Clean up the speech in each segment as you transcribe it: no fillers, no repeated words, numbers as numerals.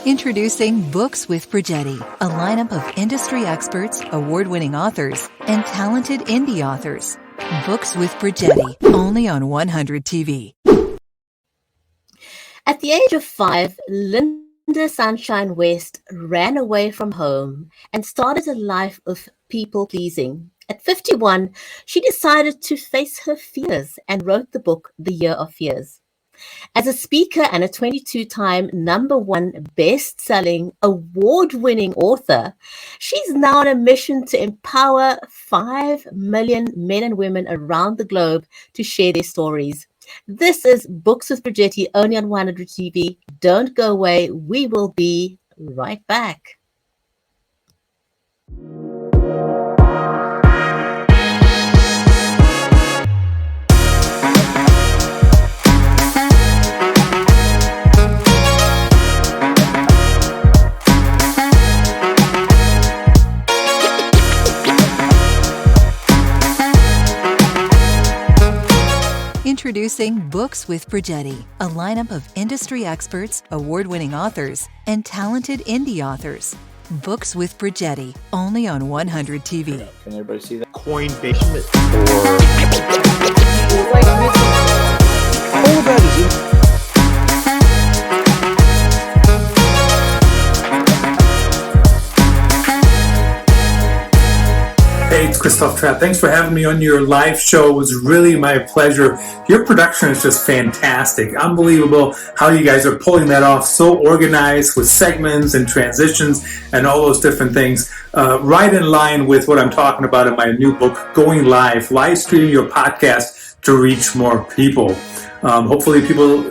Introducing Books with Bridgetti, a lineup of industry experts, award-winning authors, and talented indie authors. Books with Bridgetti, only on 100 TV. At the age of 5, Lynda Sunshine West ran away from home and started a life of people-pleasing. At 51, she decided to face her fears and wrote the book, The Year of Fears. As a speaker and a 22-time #1 best-selling, award-winning author, she's now on a mission to empower 5 million men and women around the globe to share their stories. This is Books with Bridgetti, only on 100 TV. Don't go away. We will be right back. Introducing Books with Bridgetti, a lineup of industry experts, award-winning authors, and talented indie authors. Books with Bridgetti, only on 100 TV. Can everybody see that? Coinbase All that is in. Hey, it's Christoph Trapp. Thanks for having me on your live show. It was really my pleasure. Your production is just fantastic. Unbelievable how you guys are pulling that off. So organized with segments and transitions and all those different things. Right in line with what I'm talking about in my new book, Going Live. Live stream your podcast to reach more people. Hopefully people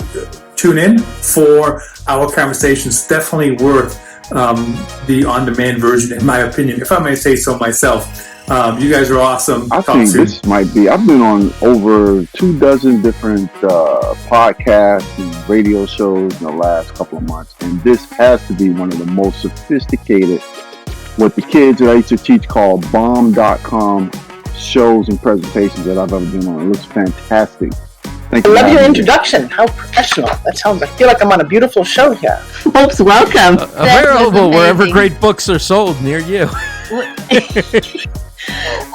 tune in for our conversations. Definitely worth the on-demand version, in my opinion, if I may say so myself. You guys are awesome. I think this might be, I've been on over 24 different podcasts and radio shows in the last couple of months, and this has to be one of the most sophisticated, what the kids that I used to teach call bomb.com shows and presentations that I've ever been on. It looks fantastic. Thank you. I love your introduction. How professional. That sounds, I feel like I'm on a beautiful show here. Folks, welcome. Available wherever great books are sold near you.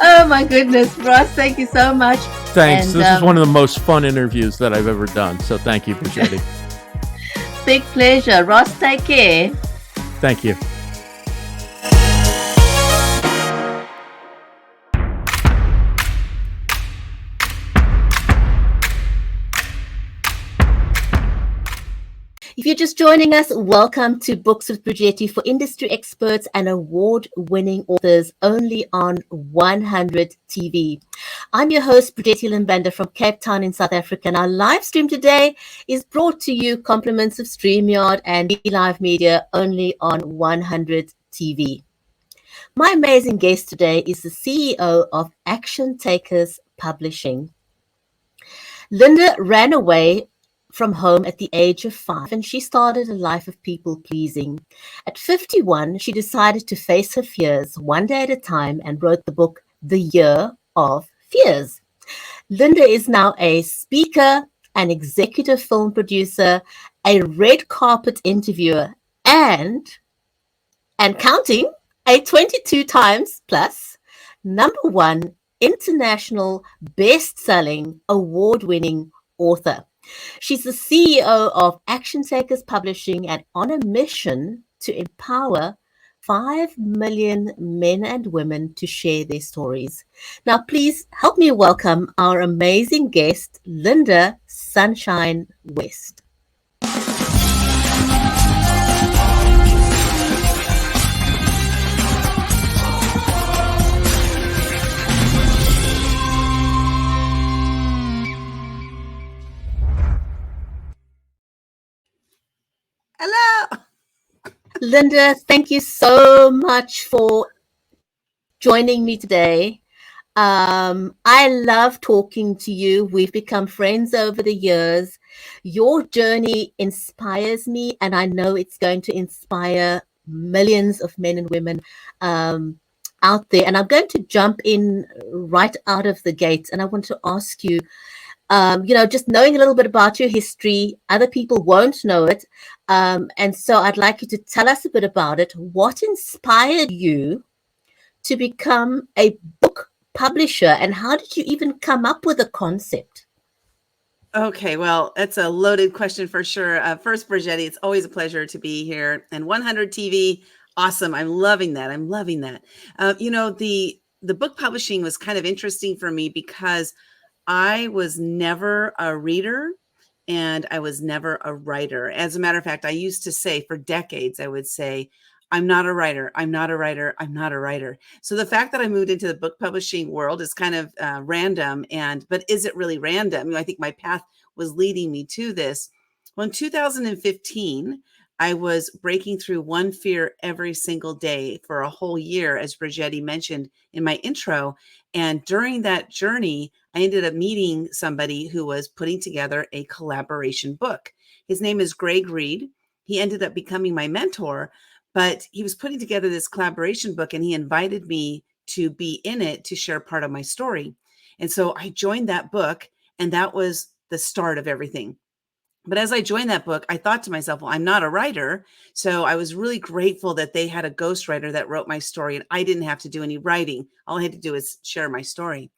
Oh my goodness, Ross, thank you so much. Thanks. And, this is one of the most fun interviews that I've ever done. So thank you, Bridgetti. Big pleasure. Ross, take care. Thank you. If you're just joining us, welcome to Books with Bridgetti for industry experts and award-winning authors, only on 100 TV. I'm your host, Bridgetti Lim Banda from Cape Town in South Africa, and our live stream today is brought to you compliments of StreamYard and Live Media, only on 100 TV. My amazing guest today is the CEO of Action Takers Publishing. Lynda ran away from home at the age of 5, and she started a life of people-pleasing. At 51, she decided to face her fears one day at a time and wrote the book, The Year of Fears. Lynda is now a speaker, an executive film producer, a red carpet interviewer, and counting, a 22 times plus #1 international best-selling, award-winning author. She's the CEO of Action Takers Publishing and on a mission to empower 5 million men and women to share their stories. Now, please help me welcome our amazing guest, Lynda Sunshine West. Hello. Lynda, thank you so much for joining me today. I love talking to you. We've become friends over the years. Your journey inspires me, and I know it's going to inspire millions of men and women out there. And I'm going to jump in right out of the gate, and I want to ask you, Just knowing a little bit about your history, other people won't know it. And so I'd like you to tell us a bit about it. What inspired you to become a book publisher, and how did you even come up with the concept? Okay, well, that's a loaded question for sure. First, Bridgetti, it's always a pleasure to be here. And 100 TV, awesome. I'm loving that. I'm loving that. The book publishing was kind of interesting for me because I was never a reader and I was never a writer. As a matter of fact, I used to say for decades, I would say, I'm not a writer. I'm not a writer. I'm not a writer. So the fact that I moved into the book publishing world is kind of random. But is it really random? I think my path was leading me to this. Well, in 2015, I was breaking through one fear every single day for a whole year, as Bridgetti mentioned in my intro. And during that journey, I ended up meeting somebody who was putting together a collaboration book. His name is Greg Reed. He ended up becoming my mentor, but he was putting together this collaboration book and he invited me to be in it to share part of my story. And so I joined that book, and that was the start of everything. But as I joined that book, I thought to myself, well, I'm not a writer. So I was really grateful that they had a ghostwriter that wrote my story and I didn't have to do any writing. All I had to do is share my story.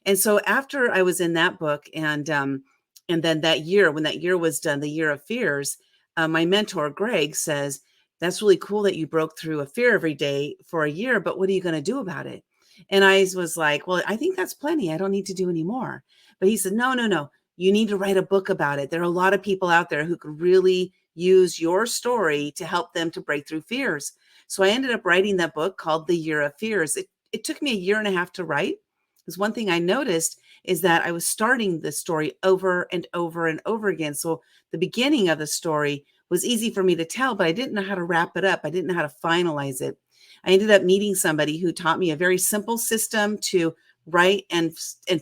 And so after I was in that book and then that year, when that year was done, the year of fears, my mentor, Greg, says, that's really cool that you broke through a fear every day for a year, but what are you going to do about it? And I was like, well, I think that's plenty. I don't need to do any more. But he said, no. You need to write a book about it. There are a lot of people out there who could really use your story to help them to break through fears. So I ended up writing that book called The Year of Fears. It took me a year and a half to write. Because one thing I noticed is that I was starting the story over and over and over again. So the beginning of the story was easy for me to tell, but I didn't know how to wrap it up. I didn't know how to finalize it. I ended up meeting somebody who taught me a very simple system to write and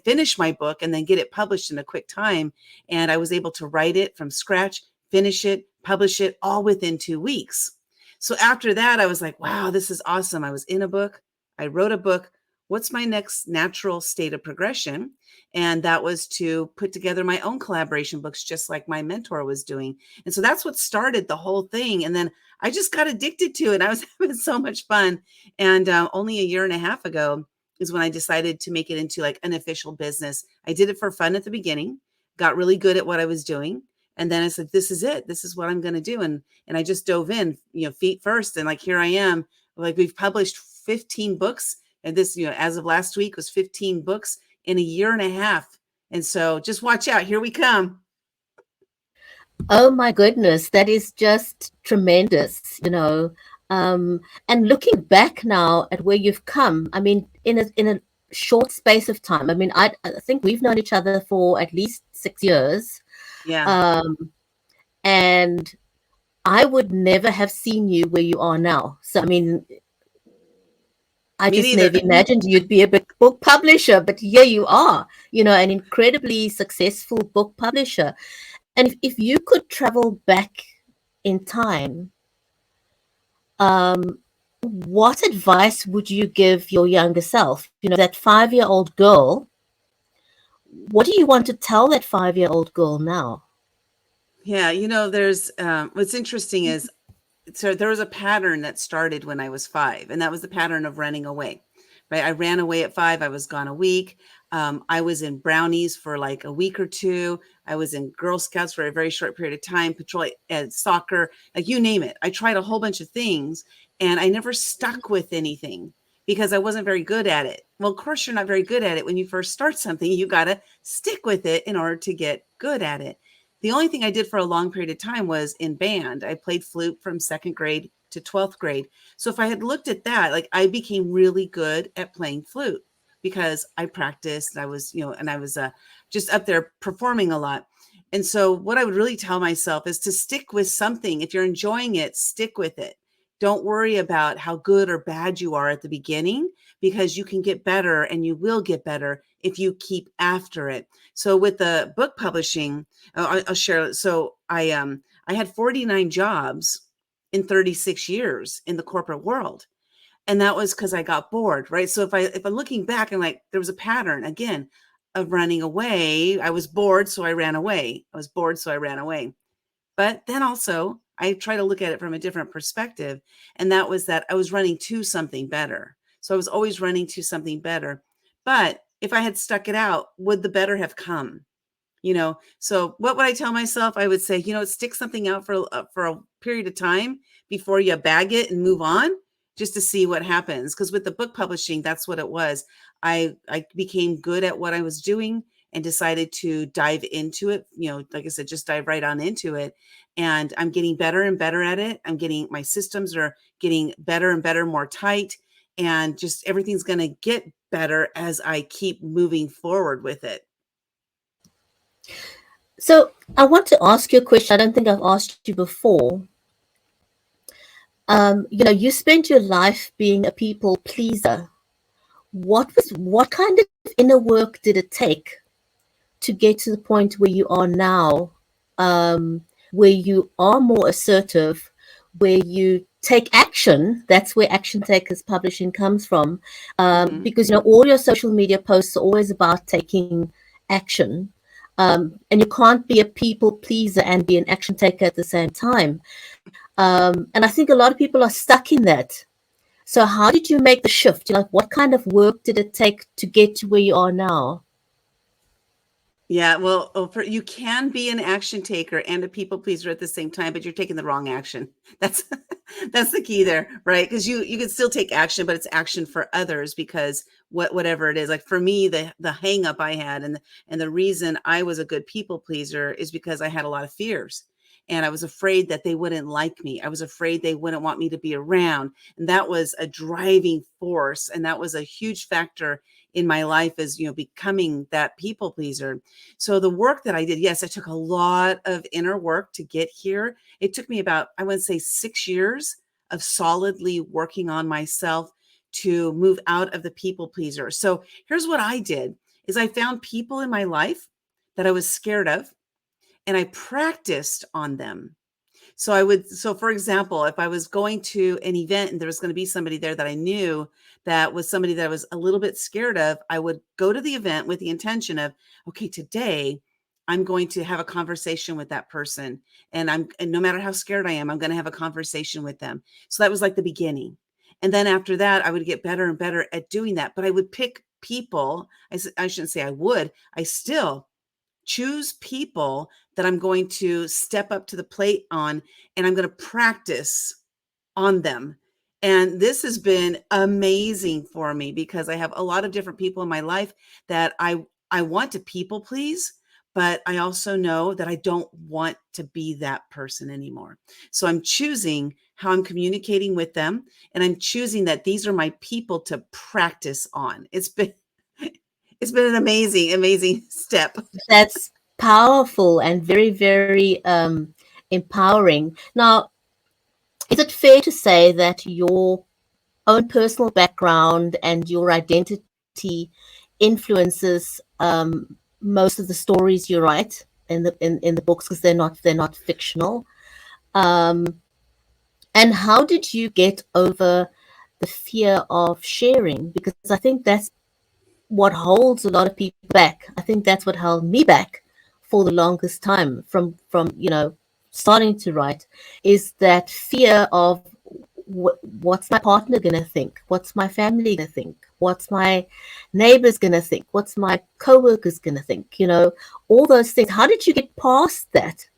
finish my book and then get it published in a quick time. And I was able to write it from scratch, finish it, publish it all within 2 weeks. So after that, I was like, wow, this is awesome. I was in a book. I wrote a book. What's my next natural state of progression? And that was to put together my own collaboration books, just like my mentor was doing. And so that's what started the whole thing. And then I just got addicted to it. I was having so much fun. And only a year and a half ago is when I decided to make it into like an official business. I did it for fun at the beginning, got really good at what I was doing. And then I said, this is it. This is what I'm going to do. And I just dove in, feet first. And like, here I am, like we've published 15 books. And this, as of last week was 15 books in a year and a half. And so just watch out. Here we come. Oh my goodness, that is just tremendous, and looking back now at where you've come, I mean, in a short space of time. I mean, I think we've known each other for at least 6 years. Yeah. And I would never have seen you where you are now. So, I mean, I Me just neither. never imagined you'd be a big book publisher, but here you are, an incredibly successful book publisher. And if you could travel back in time, what advice would you give your younger self? That 5-year-old girl, what do you want to tell that 5-year-old girl now? Yeah. There's what's interesting is, so there was a pattern that started when I was 5, and that was the pattern of running away, right? I ran away at 5. I was gone a week. I was in brownies for like a week or two. I was in Girl Scouts for a very short period of time, patrol at soccer, like you name it. I tried a whole bunch of things and I never stuck with anything because I wasn't very good at it. Well, of course, you're not very good at it. When you first start something, you got to stick with it in order to get good at it. The only thing I did for a long period of time was in band. I played flute from 2nd grade to 12th grade. So if I had looked at that, like I became really good at playing flute because I practiced. I was, and I was just up there performing a lot. And so what I would really tell myself is to stick with something. If you're enjoying it, stick with it. Don't worry about how good or bad you are at the beginning, because you can get better and you will get better if you keep after it. So with the book publishing, I'll share. So I had 49 jobs in 36 years in the corporate world. And that was because I got bored, right? So if I'm looking back and like, there was a pattern again, of running away. I was bored, so I ran away. I was bored, so I ran away. But then also, I try to look at it from a different perspective. And that was that I was running to something better. So I was always running to something better. But if I had stuck it out, would the better have come? So what would I tell myself? I would say, stick something out for a period of time before you bag it and move on, just to see what happens. Because with the book publishing, that's what it was. I became good at what I was doing and decided to dive into it. Like I said, just dive right on into it. And I'm getting better and better at it. My systems are getting better and better, more tight. And just everything's going to get better as I keep moving forward with it. So I want to ask you a question. I don't think I've asked you before. You spent your life being a people pleaser. What kind of inner work did it take to get to the point where you are now, where you are more assertive, where you take action? That's where Action Takers Publishing comes from, because all your social media posts are always about taking action. And you can't be a people pleaser and be an action taker at the same time. And I think a lot of people are stuck in that. So how did you make the shift? What kind of work did it take to get to where you are now? Yeah, well, you can be an action taker and a people pleaser at the same time, but you're taking the wrong action. That's the key there, right? Because you can still take action, but it's action for others, because whatever it is. Like for me, the hang up I had and the reason I was a good people pleaser is because I had a lot of fears. And I was afraid that they wouldn't like me. I was afraid they wouldn't want me to be around. And that was a driving force. And that was a huge factor in my life, as becoming that people pleaser. So the work that I did, yes, it took a lot of inner work to get here. It took me about, I would say, 6 years of solidly working on myself to move out of the people pleaser. So here's what I did is I found people in my life that I was scared of, and I practiced on them. So for example, if I was going to an event and there was going to be somebody there that I knew that was somebody that I was a little bit scared of, I would go to the event with the intention of, okay, today I'm going to have a conversation with that person. And no matter how scared I am, I'm going to have a conversation with them. So that was like the beginning. And then after that, I would get better and better at doing that. But I would pick people. I shouldn't say I would. I still choose people that I'm going to step up to the plate on, and I'm going to practice on them. And this has been amazing for me because I have a lot of different people in my life that I want to people please, but I also know that I don't want to be that person anymore. So I'm choosing how I'm communicating with them, and I'm choosing that these are my people to practice on. It's been an amazing step. That's powerful and very, very empowering. Now, is it fair to say that your own personal background and your identity influences most of the stories you write in the books, because they're not fictional? And how did you get over the fear of sharing? Because I think that's what holds a lot of people back. I think that's what held me back for the longest time from starting to write, is that fear of what's my partner gonna think, what's my family gonna think, what's my neighbors gonna think, what's my co-workers gonna think, all those things. How did you get past that?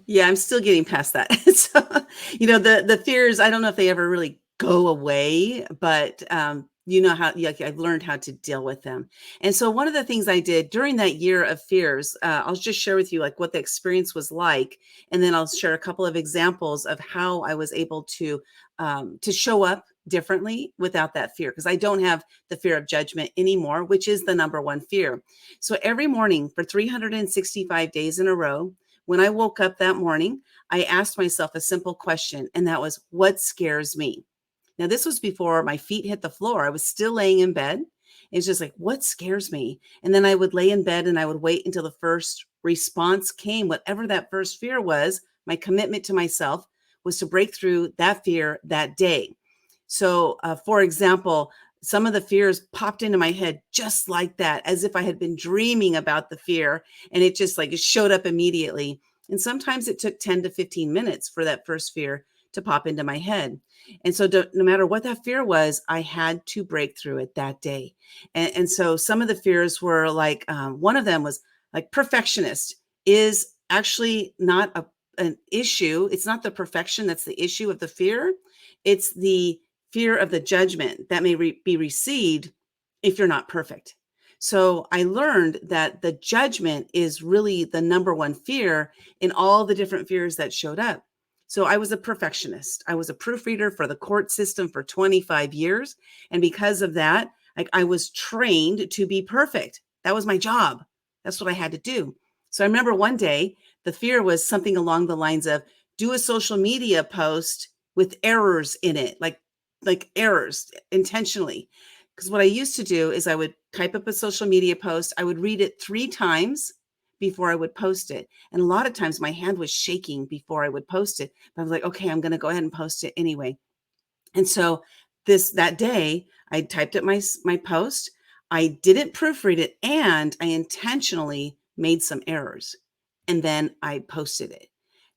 Yeah, I'm still getting past that. So, the fears, I don't know if they ever really go away, but I've learned how to deal with them. And so one of the things I did during that year of fears, I'll just share with you like what the experience was like. And then I'll share a couple of examples of how I was able to show up differently without that fear, because I don't have the fear of judgment anymore, which is the number one fear. So every morning for 365 days in a row, when I woke up that morning, I asked myself a simple question, and that was, what scares me? Now, this was before my feet hit the floor. I was still laying in bed. It's just like, what scares me? And then I would lay in bed and I would wait until the first response came, whatever that first fear was. My commitment to myself was to break through that fear that day. So, for example, some of the fears popped into my head just like that, as if I had been dreaming about the fear, and it just like it showed up immediately. And sometimes it took 10 to 15 minutes for that first fear to pop into my head. And so no matter what that fear was, I had to break through it that day. And so some of the fears were like, one of them was like perfectionist is actually not an issue. It's not the perfection that's the issue of the fear. It's the fear of the judgment that may be received if you're not perfect. So I learned that the judgment is really the number one fear in all the different fears that showed up. So I was a perfectionist. I was a proofreader for the court system for 25 years. And because of that, I was trained to be perfect. That was my job. That's what I had to do. So I remember one day, the fear was something along the lines of do a social media post with errors in it, like errors intentionally. Because what I used to do is I would type up a social media post. I would read it 3 times before I would post it. And a lot of times my hand was shaking before I would post it. But I was like, okay, I'm going to go ahead and post it anyway. And so that day I typed up my post. I didn't proofread it, and I intentionally made some errors. And then I posted it.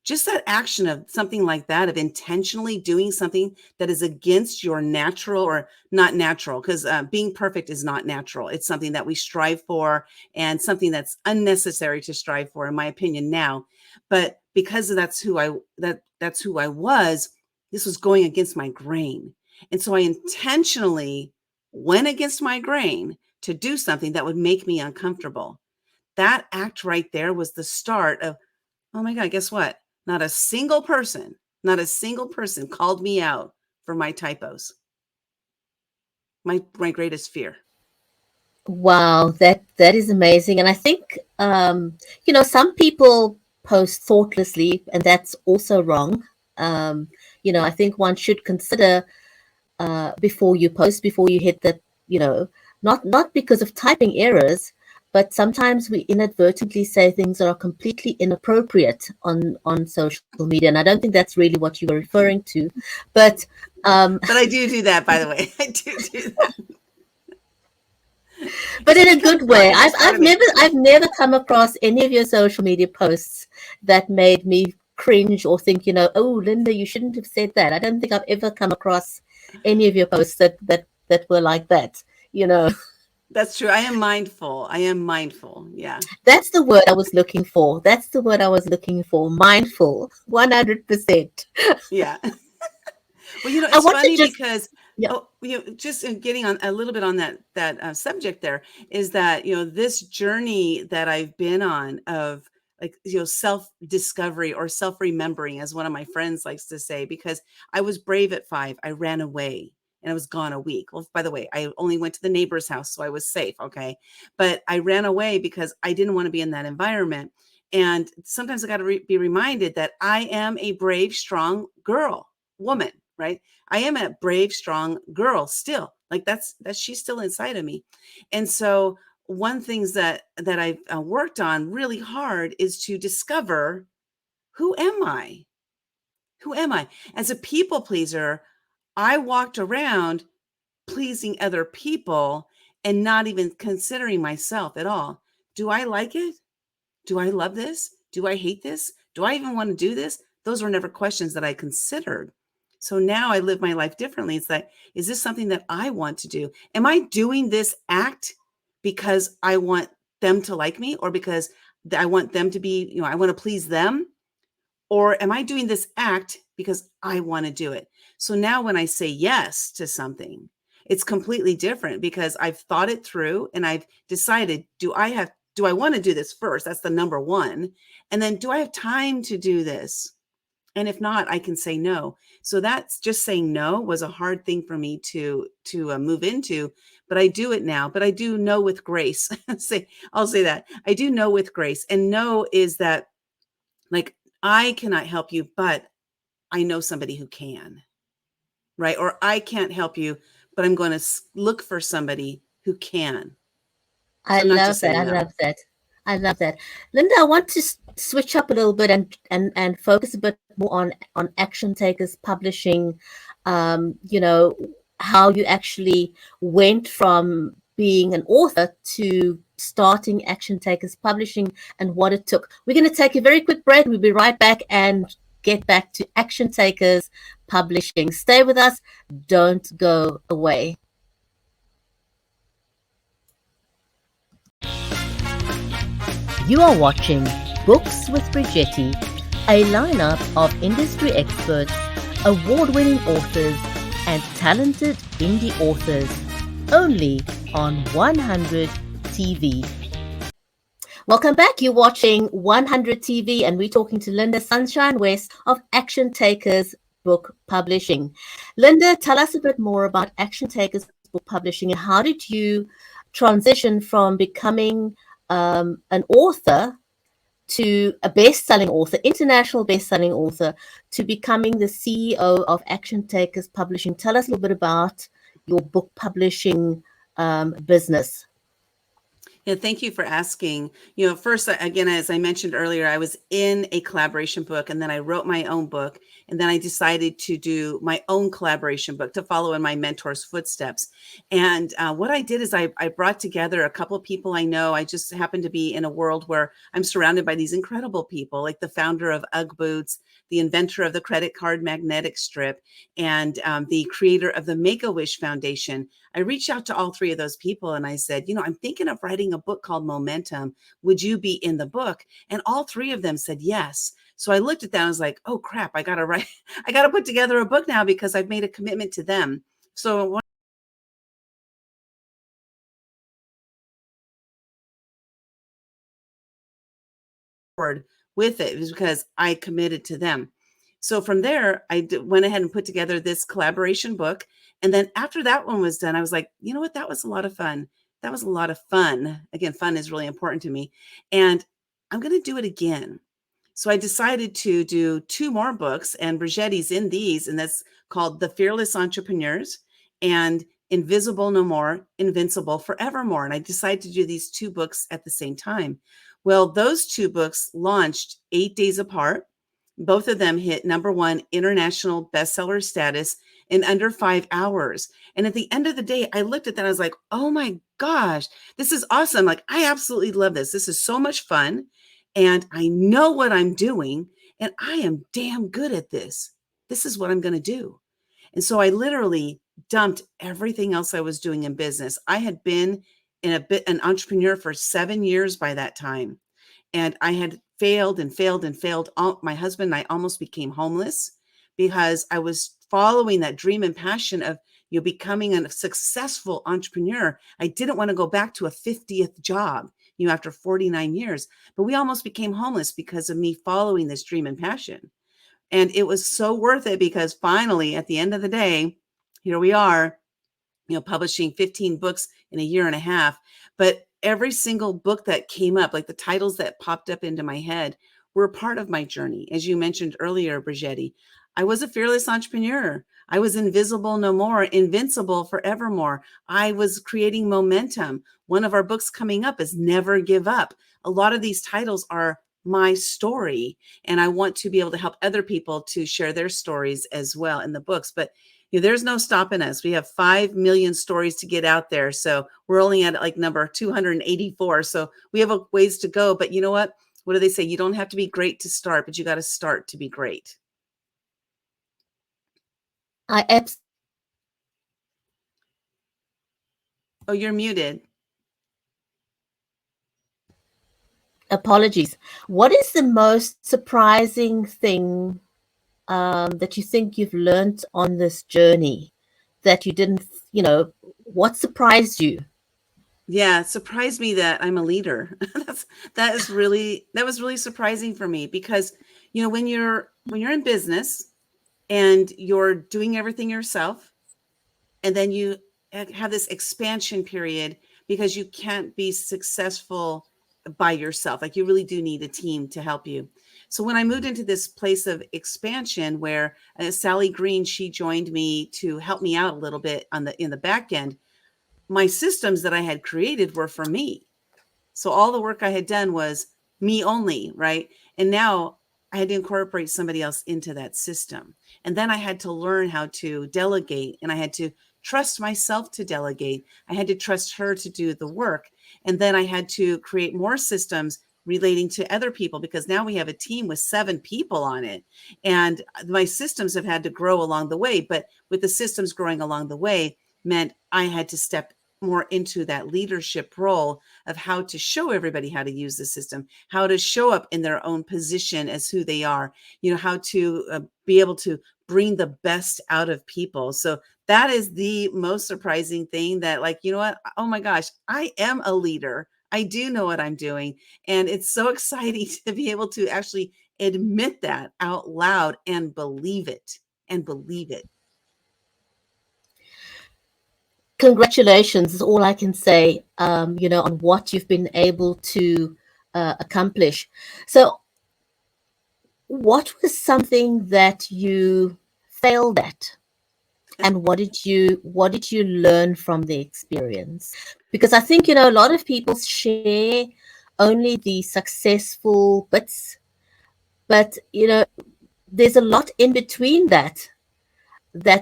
Just that action of something like that, of intentionally doing something that is against your natural or not natural, because being perfect is not natural. It's something that we strive for and something that's unnecessary to strive for, in my opinion now. But because that's who I was, this was going against my grain. And so I intentionally went against my grain to do something that would make me uncomfortable. That act right there was the start of, oh my God, guess what? Not a single person called me out for my typos. My greatest fear. Wow, that is amazing. And I think, some people post thoughtlessly, and that's also wrong. I think one should consider before you post, before you hit that, not because of typing errors, but sometimes we inadvertently say things that are completely inappropriate on social media. And I don't think that's really what you were referring to. But I do that, by the way. I do that. But in a good way. I've never come across any of your social media posts that made me cringe or think, oh, Lynda, you shouldn't have said that. I don't think I've ever come across any of your posts that were like that, That's true. I am mindful. Yeah. That's the word I was looking for. Mindful. 100%. Yeah. Well, it's funny because just getting on a little bit on that subject there is that, this journey that I've been on of self-discovery or self-remembering, as one of my friends likes to say, because I was brave at 5. I ran away. And I was gone a week. Well, by the way, I only went to the neighbor's house, so I was safe. Okay. But I ran away because I didn't want to be in that environment. And sometimes I got to be reminded that I am a brave, strong woman, right? I am a brave, strong girl still. Like she's still inside of me. And so one things that I've worked on really hard is to discover, who am I? Who am I? As a people pleaser, I walked around pleasing other people and not even considering myself at all. Do I like it? Do I love this? Do I hate this? Do I even want to do this? Those were never questions that I considered. So now I live my life differently. It's like, is this something that I want to do? Am I doing this act because I want them to like me, or because I want them to be, I want to please them? Or am I doing this act because I want to do it? So now when I say yes to something, it's completely different because I've thought it through and I've decided, do I want to do this first? That's the number one. And then, do I have time to do this? And if not, I can say no. So that's just saying no was a hard thing for me to move into, but I do it now. But I do know with grace. I'll say that I do know with grace, and no is that, like, I cannot help you, but I know somebody who can, right? Or I can't help you, but I'm going to look for somebody who can. I love that. Lynda, I want to switch up a little bit and focus a bit more on Action Takers Publishing. how you actually went from being an author to starting Action Takers Publishing and what it took. We're going to take a very quick break. We'll be right back and get back to Action Takers Publishing. Stay with us. Don't go away. You are watching Books with Bridgetti, a lineup of industry experts, award-winning authors, and talented indie authors, only on 100 TV. Welcome back. You're watching 100 TV, and we're talking to Lynda Sunshine West of Action Takers Book Publishing. Lynda, tell us a bit more about Action Takers Book Publishing, and how did you transition from becoming an author to a best-selling author, international best-selling author, to becoming the CEO of Action Takers Publishing? Tell us a little bit about your book publishing business. Yeah, thank you for asking. First, again, as I mentioned earlier, I was in a collaboration book, and then I wrote my own book, and then I decided to do my own collaboration book to follow in my mentor's footsteps. And what I did is I brought together a couple of people I know. I just happen to be in a world where I'm surrounded by these incredible people, like the founder of UGG Boots, the inventor of the credit card magnetic strip, and the creator of the Make-A-Wish Foundation. I reached out to all three of those people and I said, I'm thinking of writing a book called Momentum. Would you be in the book? And all three of them said yes. So I looked at that and I was like, oh crap, I got to put together a book now because I've made a commitment to them. So with it was because I committed to them. So from there, I went ahead and put together this collaboration book. And then after that one was done, I was like, you know what? That was a lot of fun. That was a lot of fun. Again, fun is really important to me. And I'm going to do it again. So I decided to do 2 more books, and Bridgetti's in these, and that's called The Fearless Entrepreneurs and Invisible No More, Invincible Forevermore. And I decided to do these 2 books at the same time. Well, those 2 books launched 8 days apart. Both of them hit #1 international bestseller status in under 5 hours. And at the end of the day, I looked at that. I was like, oh my gosh, this is awesome. Like, I absolutely love this. This is so much fun. And I know what I'm doing. And I am damn good at this. This is what I'm going to do. And so I literally dumped everything else I was doing in business. I had been an entrepreneur for 7 years by that time. And I had failed and failed and failed. My husband and I almost became homeless because I was following that dream and passion of becoming a successful entrepreneur. I didn't want to go back to a 50th job, after 49 years. But we almost became homeless because of me following this dream and passion. And it was so worth it because finally, at the end of the day, here we are, publishing 15 books in a year and a half. But every single book that came up, like the titles that popped up into my head, were a part of my journey. As you mentioned earlier, Bridgetti, I was a fearless entrepreneur. I was invisible no more, invincible forevermore. I was creating momentum. One of our books coming up is Never Give Up. A lot of these titles are my story, and I want to be able to help other people to share their stories as well in the books. But there's no stopping us. We have 5 million stories to get out there. So we're only at like number 284. So we have a ways to go. But you know what? What do they say? You don't have to be great to start, but you got to start to be great. Oh, you're muted. Apologies. What is the most surprising thing that you think you've learned on this journey that you didn't, what surprised you? Yeah, it surprised me that I'm a leader. that was really surprising for me because, when you're in business and you're doing everything yourself, and then you have this expansion period because you can't be successful by yourself. Like, you really do need a team to help you. So when I moved into this place of expansion where Sally Green, she joined me to help me out a little bit in the back end, my systems that I had created were for me. So all the work I had done was me only, right? And now I had to incorporate somebody else into that system. And then I had to learn how to delegate, and I had to trust myself to delegate. I had to trust her to do the work. And then I had to create more systems relating to other people, because now we have a team with 7 people on it. And my systems have had to grow along the way. But with the systems growing along the way meant I had to step more into that leadership role of how to show everybody how to use the system, how to show up in their own position as who they are, how to be able to bring the best out of people. So that is the most surprising thing, that like, you know what? Oh my gosh, I am a leader. I do know what I'm doing. And it's so exciting to be able to actually admit that out loud and believe it. Congratulations is all I can say, on what you've been able to accomplish. So what was something that you failed at, and what did you learn from the experience? Because I think, a lot of people share only the successful bits, but there's a lot in between that's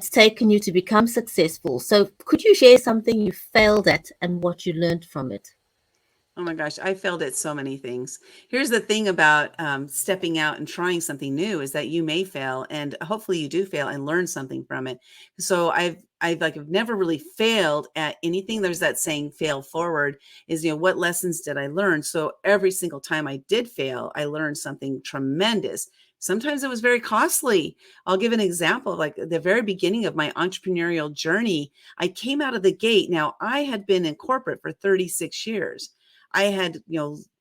taken you to become successful. So could you share something you failed at and what you learned from it? Oh my gosh, I failed at so many things. Here's the thing about stepping out and trying something new, is that you may fail, and hopefully you do fail and learn something from it. So I've never really failed at anything. There's that saying, fail forward, is, what lessons did I learn? So every single time I did fail, I learned something tremendous. Sometimes it was very costly. I'll give an example. Like the very beginning of my entrepreneurial journey, I came out of the gate. Now, I had been in corporate for 36 years. I had,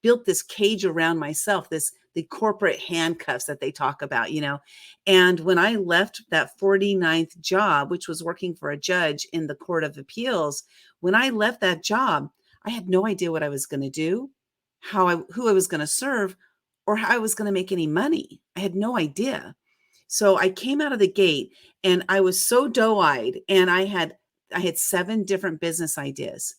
built this cage around myself, the corporate handcuffs that they talk about, And when I left that 49th job, which was working for a judge in the Court of Appeals, when I left that job, I had no idea what I was going to do, who I was going to serve, or how I was going to make any money. I had no idea. So I came out of the gate and I was so doe-eyed, and I had 7 different business ideas.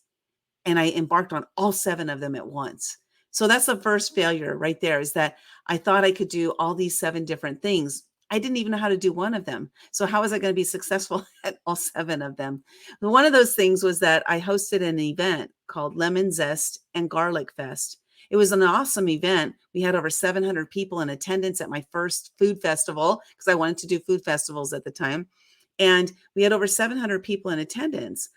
And I embarked on all 7 of them at once. So that's the first failure right there, is that I thought I could do all these 7 different things. I didn't even know how to do one of them. So how was I going to be successful at all 7 of them? One of those things was that I hosted an event called Lemon Zest and Garlic Fest. It was an awesome event. We had over 700 people in attendance at my first food festival, because I wanted to do food festivals at the time. And we had over 700 people in attendance.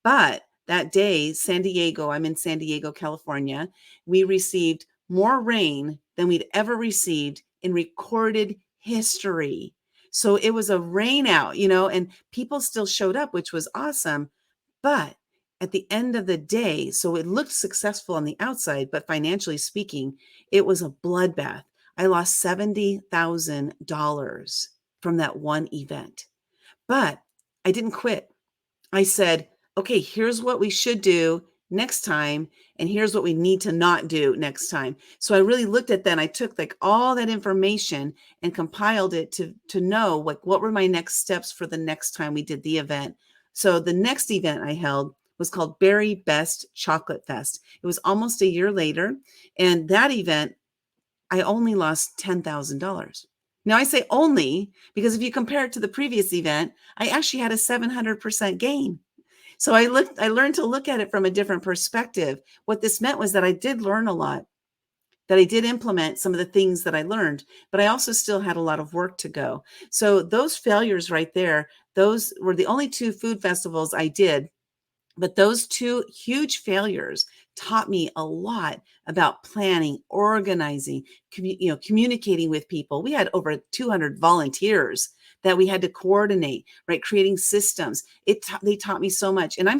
But that day, San Diego, I'm in San Diego, California, we received more rain than we'd ever received in recorded history. So it was a rain out, and people still showed up, which was awesome. But at the end of the day, so it looked successful on the outside, but financially speaking, it was a bloodbath. I lost $70,000 from that one event. But I didn't quit. I said, okay, here's what we should do next time, and here's what we need to not do next time. So I really looked at that, and I took like all that information and compiled it to know like what were my next steps for the next time we did the event. So the next event I held was called Berry Best Chocolate Fest. It was almost a year later, and that event, I only lost $10,000. Now I say only because if you compare it to the previous event, I actually had a 700% gain. So I learned to look at it from a different perspective. What this meant was that I did learn a lot, that I did implement some of the things that I learned, but I also still had a lot of work to go. So those failures right there, those were the only 2 food festivals I did. But those 2 huge failures taught me a lot about planning, organizing, communicating with people. We had over 200 volunteers that we had to coordinate, right? Creating systems. They taught me so much. And I'm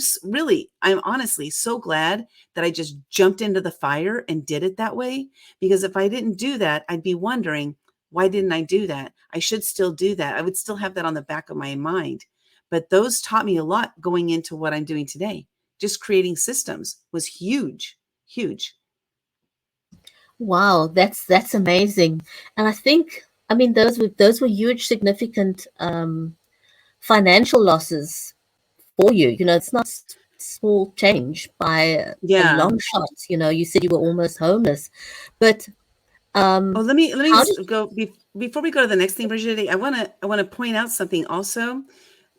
honestly so glad that I just jumped into the fire and did it that way. Because if I didn't do that, I'd be wondering, why didn't I do that? I should still do that. I would still have that on the back of my mind. But those taught me a lot going into what I'm doing today. Just creating systems was huge, huge. Wow, that's amazing. And I think, those were huge, significant financial losses for you. It's not small change by a long shot. You said you were almost homeless, but let me go before we go to the next thing, Bridgetti. I want to point out something also.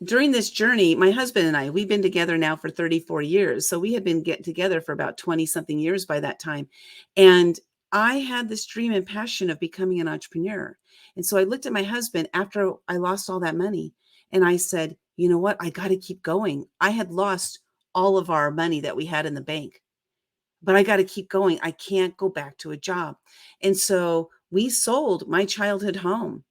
during this journey, my husband and I, we've been together now for 34 years. So we had been getting together for about 20 something years by that time. And I had this dream and passion of becoming an entrepreneur. And so I looked at my husband after I lost all that money and I said, you know what? I got to keep going. I had lost all of our money that we had in the bank, but I got to keep going. I can't go back to a job. And so we sold my childhood home.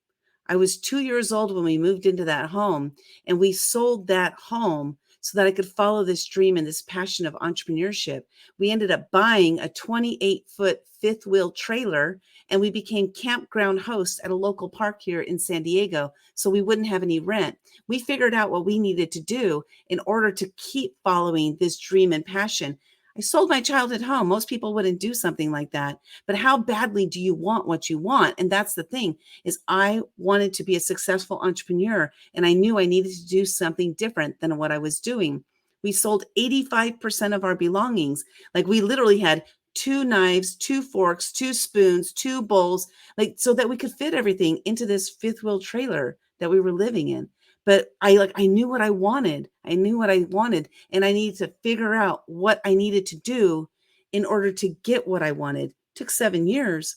I was 2 years old when we moved into that home, and we sold that home so that I could follow this dream and this passion of entrepreneurship. We ended up buying a 28-foot fifth wheel trailer, and we became campground hosts at a local park here in San Diego, so we wouldn't have any rent. We figured out what we needed to do in order to keep following this dream and passion. I sold my childhood home. Most people wouldn't do something like that. But how badly do you want what you want? And that's the thing, is I wanted to be a successful entrepreneur, and I knew I needed to do something different than what I was doing. We sold 85% of our belongings. Like, we literally had 2 knives, 2 forks, 2 spoons, 2 bowls, like, so that we could fit everything into this fifth wheel trailer that we were living in. But I knew what I wanted. I knew what I wanted, and I needed to figure out what I needed to do in order to get what I wanted. It took 7 years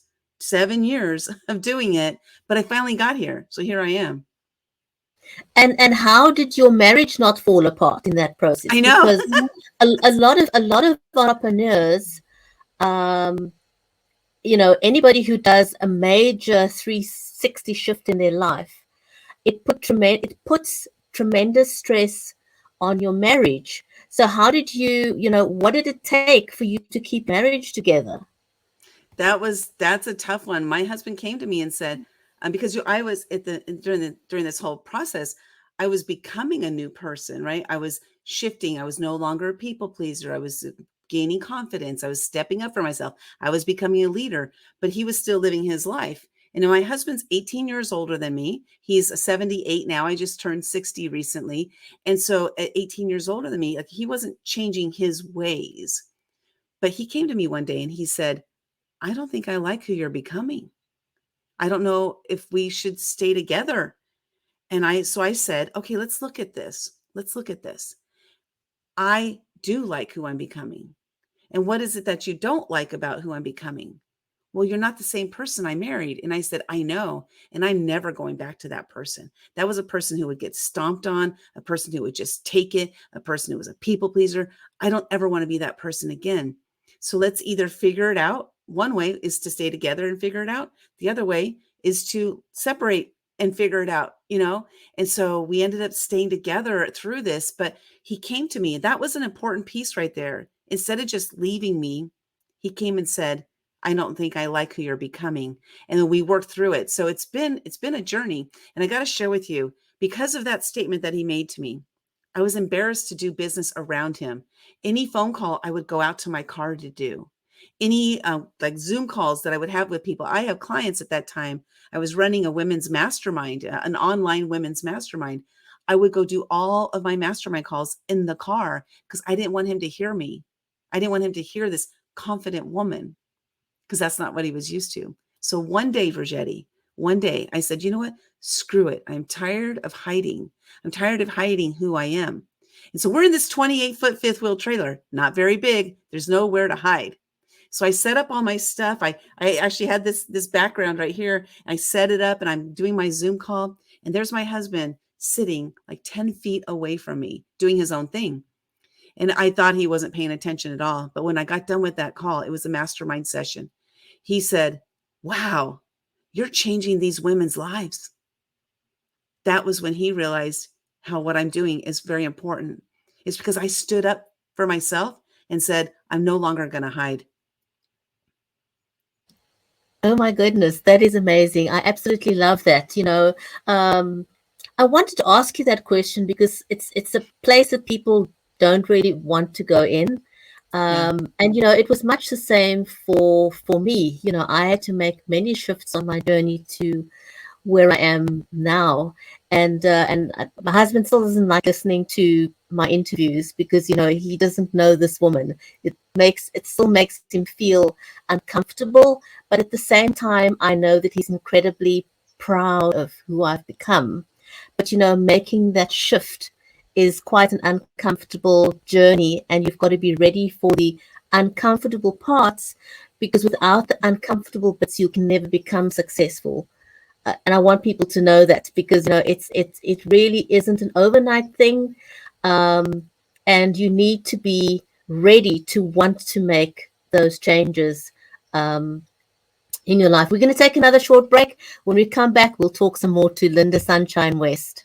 of doing it, but I finally got here. So here I am. And how did your marriage not fall apart in that process? I know. Because a lot of entrepreneurs, anybody who does a major 360 shift in their life, it puts tremendous stress on your marriage. So how did what did it take for you to keep marriage together? That's a tough one. My husband came to me and said, because I was during this whole process, I was becoming a new person, right? I was shifting. I was no longer a people pleaser. I was gaining confidence. I was stepping up for myself. I was becoming a leader, but he was still living his life. And my husband's 18 years older than me. He's 78 now. I just turned 60 recently. And so at 18 years older than me, like, he wasn't changing his ways. But he came to me one day and he said, I don't think I like who you're becoming. I don't know if we should stay together. And so I said, okay, let's look at this. Let's look at this. I do like who I'm becoming. And what is it that you don't like about who I'm becoming? Well, you're not the same person I married. And I said, I know. And I'm never going back to that person. That was a person who would get stomped on, a person who would just take it, a person who was a people pleaser. I don't ever want to be that person again. So let's either figure it out. One way is to stay together and figure it out. The other way is to separate and figure it out, And so we ended up staying together through this, but he came to me. That was an important piece right there. Instead of just leaving me, he came and said, I don't think I like who you're becoming. And then we worked through it. So it's been a journey. And I got to share with you, because of that statement that he made to me, I was embarrassed to do business around him. Any phone call I would go out to my car to do, any Zoom calls that I would have with people. I have clients at that time. I was running a women's mastermind, an online women's mastermind. I would go do all of my mastermind calls in the car because I didn't want him to hear me. I didn't want him to hear this confident woman, because that's not what he was used to. So one day, Bridgetti, I said, you know what? Screw it. I'm tired of hiding. I'm tired of hiding who I am. And so we're in this 28-foot fifth wheel trailer, not very big. There's nowhere to hide. So I set up all my stuff. I actually had this background right here. I set it up and I'm doing my Zoom call. And there's my husband sitting like 10 feet away from me, doing his own thing. And I thought he wasn't paying attention at all. But when I got done with that call, it was a mastermind session. He said, wow, you're changing these women's lives. That was when he realized how what I'm doing is very important. It's because I stood up for myself and said, I'm no longer going to hide. Oh my goodness, that is amazing. I absolutely love that. I wanted to ask you that question because it's a place that people don't really want to go in. And it was much the same for me. I had to make many shifts on my journey to where I am now. And my husband still doesn't like listening to my interviews because, he doesn't know this woman. It still makes him feel uncomfortable. But at the same time, I know that he's incredibly proud of who I've become. But, making that shift is quite an uncomfortable journey, and you've got to be ready for the uncomfortable parts, because without the uncomfortable bits, you can never become successful. And I want people to know that, because it really isn't an overnight thing, and you need to be ready to want to make those changes in your life. We're going to take another short break. When we come back, we'll talk some more to Lynda Sunshine West.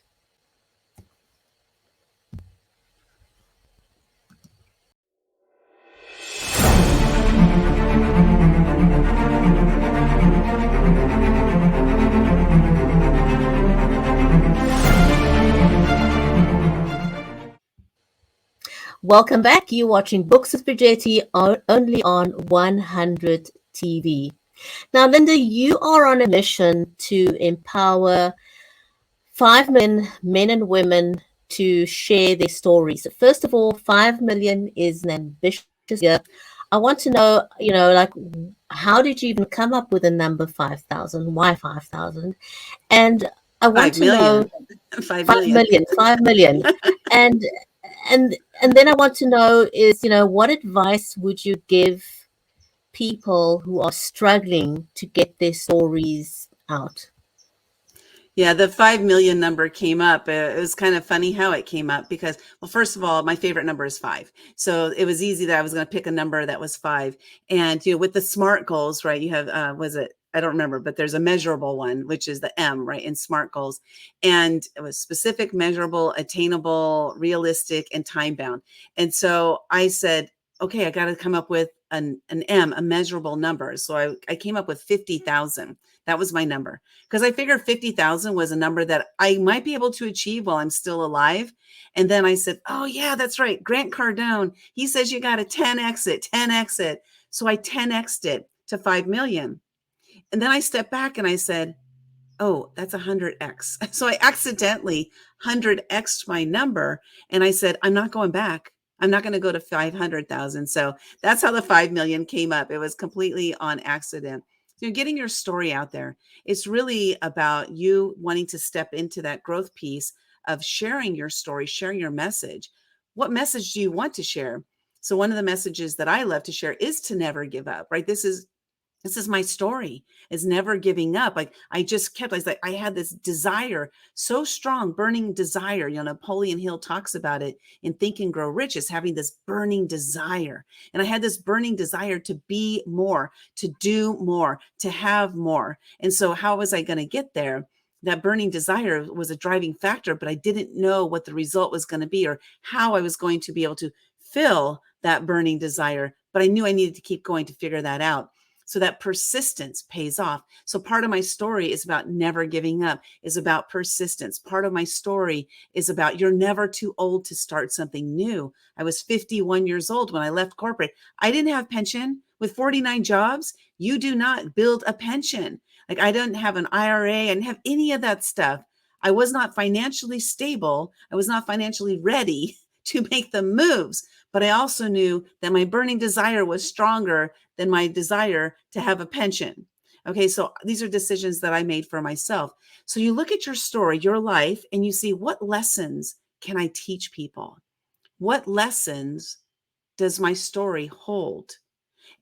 Welcome back. You're watching Books with Bridgetti only on 100 TV. Now, Lynda, you are on a mission to empower 5 million men and women to share their stories. First of all, 5 million is an ambitious year. I want to know, how did you even come up with the number 5,000? Why 5,000? And I want to know 5 million, 5 million. And then I want to know is, what advice would you give people who are struggling to get their stories out? Yeah, the 5 million number came up. It was kind of funny how it came up because, well, first of all, my favorite number is 5. So it was easy that I was going to pick a number that was 5. And, with the SMART goals, right, you have, I don't remember, but there's a measurable one, which is the M, right, in SMART goals. And it was specific, measurable, attainable, realistic, and time bound. And so I said, okay, I got to come up with an M, a measurable number. So I came up with 50,000. That was my number, because I figured 50,000 was a number that I might be able to achieve while I'm still alive. And then I said, oh yeah, that's right. Grant Cardone, he says you got to 10x it. So I 10x'd it to 5 million. And then I stepped back and I said, oh, that's 100x. So I accidentally 100x'd my number. And I said, I'm not going back. I'm not going to go to 500,000. So that's how the 5 million came up. It was completely on accident. Getting your story out there. It's really about you wanting to step into that growth piece of sharing your story, sharing your message. What message do you want to share? So one of the messages that I love to share is to never give up, right? This is my story, is never giving up. Like I had this desire, so strong, burning desire. Napoleon Hill talks about it in Think and Grow Rich, as having this burning desire. And I had this burning desire to be more, to do more, to have more. And so how was I going to get there? That burning desire was a driving factor, but I didn't know what the result was going to be or how I was going to be able to fill that burning desire. But I knew I needed to keep going to figure that out. So that persistence pays off. So part of my story is about never giving up, is about persistence. Part of my story is about you're never too old to start something new. I was 51 years old when I left corporate. I didn't have pension. With 49 jobs, you do not build a pension. Like I didn't have an IRA. I didn't have any of that stuff. I was not financially stable. I was not financially ready to make the moves. But I also knew that my burning desire was stronger than my desire to have a pension. Okay, so these are decisions that I made for myself. So you look at your story, your life, and you see, what lessons can I teach people? What lessons does my story hold?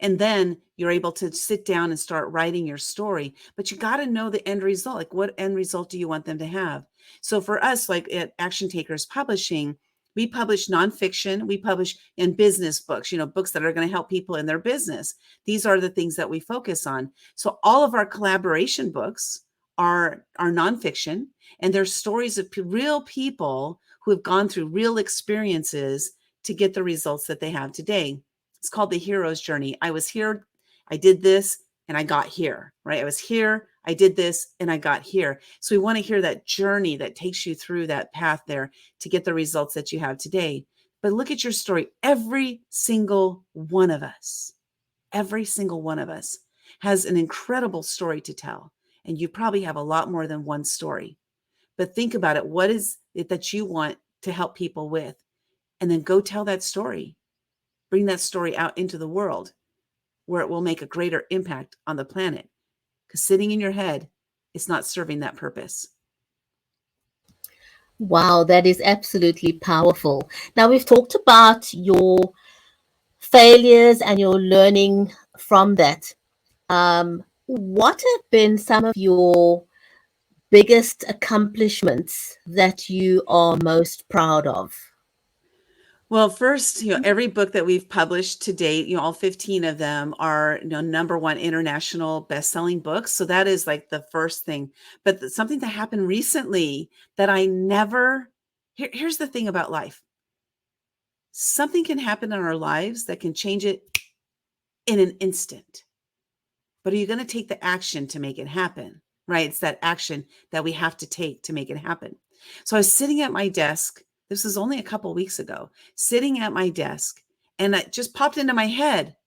And then you're able to sit down and start writing your story. But you got to know the end result. Like, what end result do you want them to have? So for us, like at Action Takers Publishing, we publish nonfiction. We publish in business books, books that are going to help people in their business. These are the things that we focus on. So all of our collaboration books are nonfiction, and they're stories of real people who have gone through real experiences to get the results that they have today. It's called the hero's journey. I was here, I did this, and I got here, right? I was here, I did this, and I got here. So we want to hear that journey that takes you through that path there to get the results that you have today. But look at your story. Every single one of us has an incredible story to tell. And you probably have a lot more than one story. But think about it. What is it that you want to help people with? And then go tell that story. Bring that story out into the world where it will make a greater impact on the planet. Because sitting in your head is not serving that purpose. Wow, that is absolutely powerful. Now, we've talked about your failures and your learning from that. What have been some of your biggest accomplishments that you are most proud of? Well, first, every book that we've published to date, all 15 of them are, number one international best-selling books. So that is like the first thing. But something that happened recently that I never, here's the thing about life. Something can happen in our lives that can change it in an instant. But are you going to take the action to make it happen? Right? It's that action that we have to take to make it happen. So I was sitting at my desk. This was only a couple weeks ago, sitting at my desk, and it just popped into my head.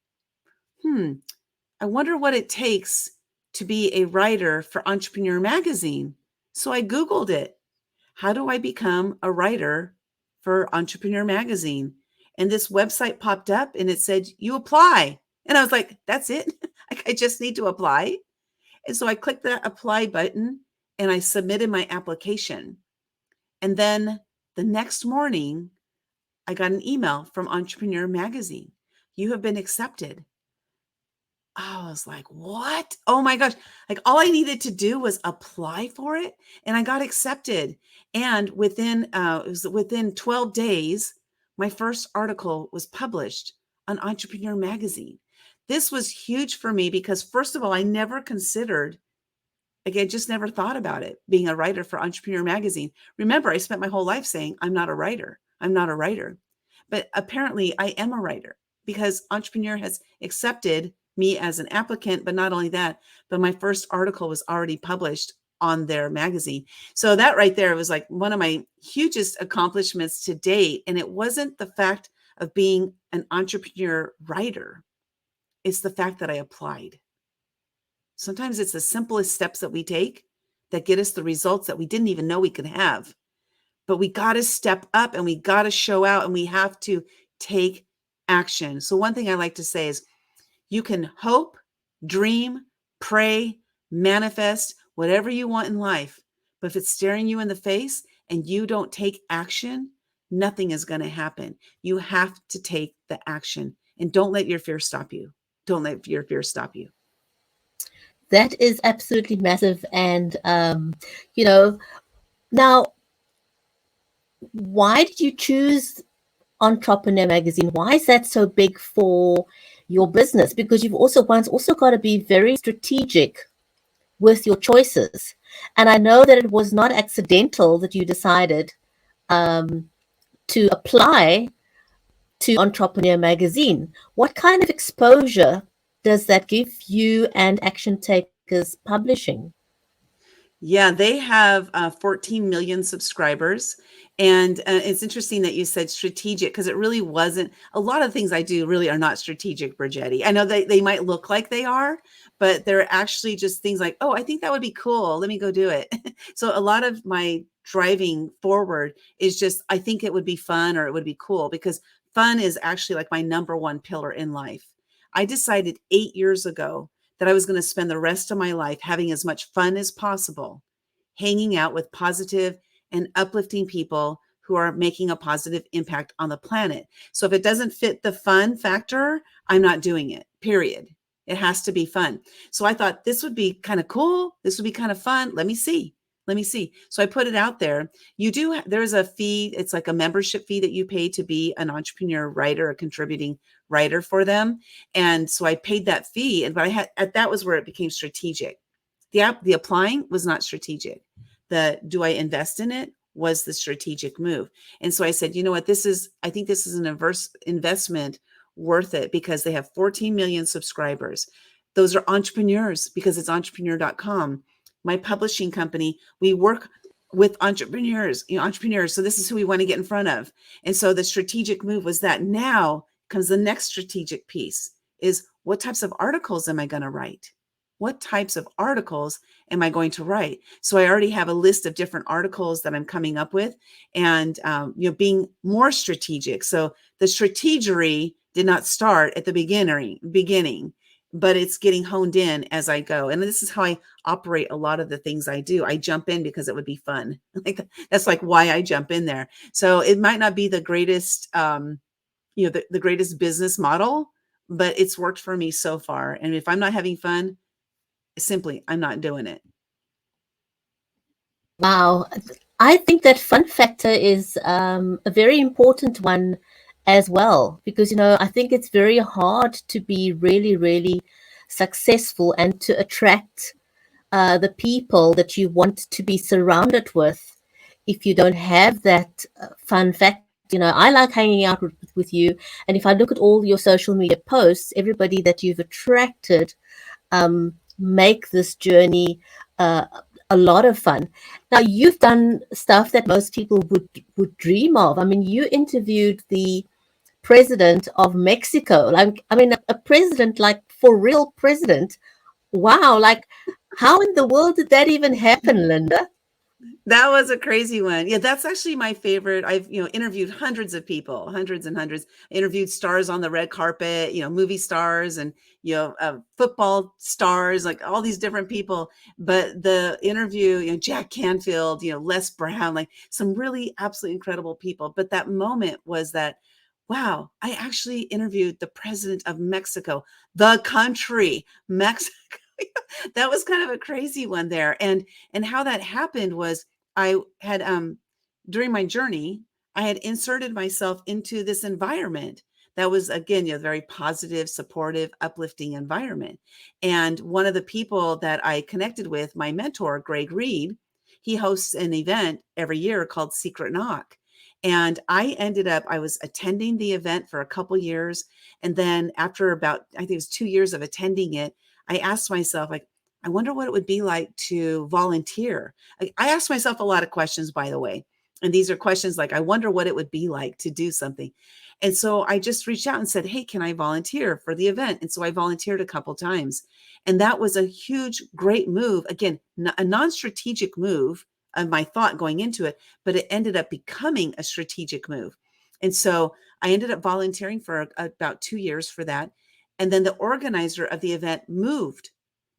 I wonder what it takes to be a writer for Entrepreneur Magazine. So I Googled it. How do I become a writer for Entrepreneur Magazine? And this website popped up and it said, you apply. And I was like, that's it? I just need to apply. And so I clicked that apply button and I submitted my application. And then the next morning, I got an email from Entrepreneur Magazine. You have been accepted. I was like, what? Oh my gosh. Like all I needed to do was apply for it and I got accepted. And within 12 days, my first article was published on Entrepreneur Magazine. This was huge for me because first of all, I never considered, again, just never thought about it, being a writer for Entrepreneur Magazine. Remember, I spent my whole life saying, I'm not a writer. I'm not a writer. But apparently I am a writer because Entrepreneur has accepted me as an applicant, but not only that, but my first article was already published on their magazine. So that right there was like one of my hugest accomplishments to date. And it wasn't the fact of being an entrepreneur writer. It's the fact that I applied. Sometimes it's the simplest steps that we take that get us the results that we didn't even know we could have. But we got to step up and we got to show out and we have to take action. So one thing I like to say is you can hope, dream, pray, manifest, whatever you want in life. But if it's staring you in the face and you don't take action, nothing is going to happen. You have to take the action and don't let your fear stop you. Don't let your fear stop you. That is absolutely massive. And, now, why did you choose Entrepreneur Magazine? Why is that so big for your business? Because you've also got to be very strategic with your choices. And I know that it was not accidental that you decided to apply to Entrepreneur Magazine. What kind of exposure does that give you and Action Takers Publishing? Yeah, they have 14 million subscribers. And it's interesting that you said strategic because it really wasn't. A lot of things I do really are not strategic, Bridgetti. I know they might look like they are, but they're actually just things like, oh, I think that would be cool. Let me go do it. So a lot of my driving forward is just, I think it would be fun or it would be cool because fun is actually like my number one pillar in life. I decided 8 years ago that I was going to spend the rest of my life having as much fun as possible, hanging out with positive and uplifting people who are making a positive impact on the planet. So if it doesn't fit the fun factor, I'm not doing it, period. It has to be fun. So I thought this would be kind of cool. This would be kind of fun. Let me see. So I put it out there. There's a fee. It's like a membership fee that you pay to be an entrepreneur writer, a contributing writer for them. And so I paid that fee. But that was where it became strategic. The applying was not strategic. Do I invest in it was the strategic move. And so I said, you know what, I think this is an investment worth it because they have 14 million subscribers. Those are entrepreneurs because it's entrepreneur.com. My publishing company, we work with entrepreneurs. So this is who we want to get in front of. And so the strategic move was that. Now comes the next strategic piece is what types of articles am I going to write? What types of articles am I going to write? So I already have a list of different articles that I'm coming up with and, being more strategic. So the strategery did not start at the beginning, but it's getting honed in as I go. And this is how I operate a lot of the things I do. I jump in because it would be fun. Like that's like why I jump in there. So it might not be the greatest, the greatest business model, but it's worked for me so far. And if I'm not having fun, simply, I'm not doing it. Wow. I think that fun factor is a very important one as well, because, I think it's very hard to be really, really successful and to attract the people that you want to be surrounded with if you don't have that fun factor. I like hanging out with you. And if I look at all your social media posts, everybody that you've attracted make this journey a lot of fun. Now, you've done stuff that most people would dream of. I mean, you interviewed the president of Mexico. Like, I mean, a president, like for real president. Wow. Like, how in the world did that even happen, Lynda? That was a crazy one. Yeah, that's actually my favorite. I've, interviewed hundreds of people, hundreds and hundreds. I interviewed stars on the red carpet, movie stars and, football stars, like all these different people. But the interview, Jack Canfield, Les Brown, like some really absolutely incredible people. But that moment was that, wow, I actually interviewed the president of Mexico, the country, Mexico. That was kind of a crazy one there. And how that happened was I had during my journey, I had inserted myself into this environment that was, again, very positive, supportive, uplifting environment. And one of the people that I connected with, my mentor, Greg Reed, he hosts an event every year called Secret Knock. And I was attending the event for a couple years. And then after about, I think it was 2 years of attending it, I asked myself, like, I wonder what it would be like to volunteer. I asked myself a lot of questions, by the way. And these are questions like, I wonder what it would be like to do something. And so I just reached out and said, hey, can I volunteer for the event? And so I volunteered a couple times. And that was a huge, great move. Again, a non-strategic move of my thought going into it, but it ended up becoming a strategic move. And so I ended up volunteering for about 2 years for that. And then the organizer of the event moved.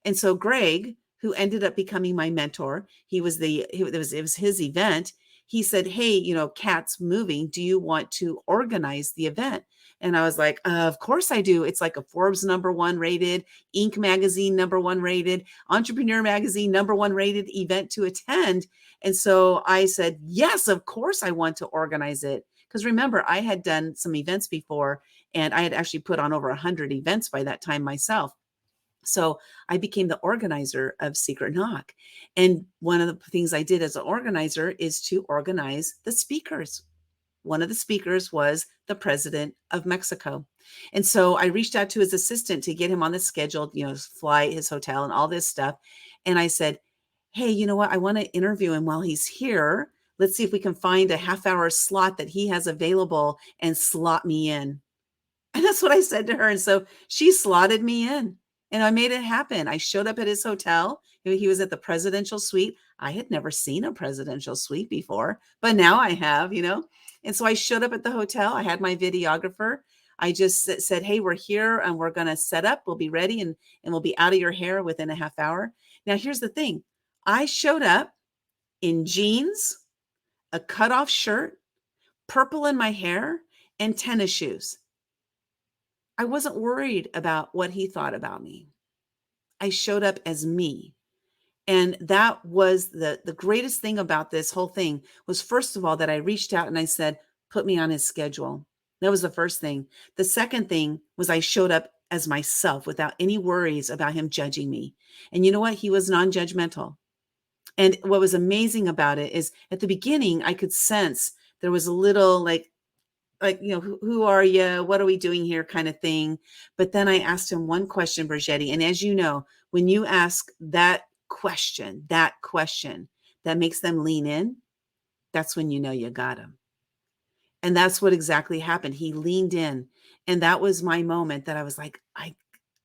And so Greg, who ended up becoming my mentor, it was his event. He said, hey, Kat's moving. Do you want to organize the event? And I was like, of course I do. It's like a Forbes #1 rated, Inc. magazine #1 rated, Entrepreneur magazine #1 rated event to attend. And so I said, yes, of course I want to organize it. Because remember, I had done some events before, and I had actually put on over 100 events by that time myself. So I became the organizer of Secret Knock. And one of the things I did as an organizer is to organize the speakers. One of the speakers was the president of Mexico. And so I reached out to his assistant to get him on the schedule, flight, his hotel, and all this stuff. And I said, hey, you know what? I want to interview him while he's here. Let's see if we can find a half-hour slot that he has available and slot me in. And that's what I said to her. And so she slotted me in. And I made it happen. I showed up at his hotel. He was at the presidential suite. I had never seen a presidential suite before, but now I have, And so I showed up at the hotel. I had my videographer. I just said, hey, we're here and we're going to set up. We'll be ready and we'll be out of your hair within a half hour. Now, here's the thing. I showed up in jeans, a cutoff shirt, purple in my hair, and tennis shoes. I wasn't worried about what he thought about me. I showed up as me. And that was the greatest thing about this whole thing was, first of all, that I reached out and I said, put me on his schedule. That was the first thing. The second thing was I showed up as myself without any worries about him judging me. And you know what? He was non-judgmental. And what was amazing about it is at the beginning, I could sense there was a little like, who are you? What are we doing here kind of thing. But then I asked him one question, Bridgetti. And as you know, when you ask that question that makes them lean in, that's when you know you got him. And that's what exactly happened. He leaned in. And that was my moment that I was like,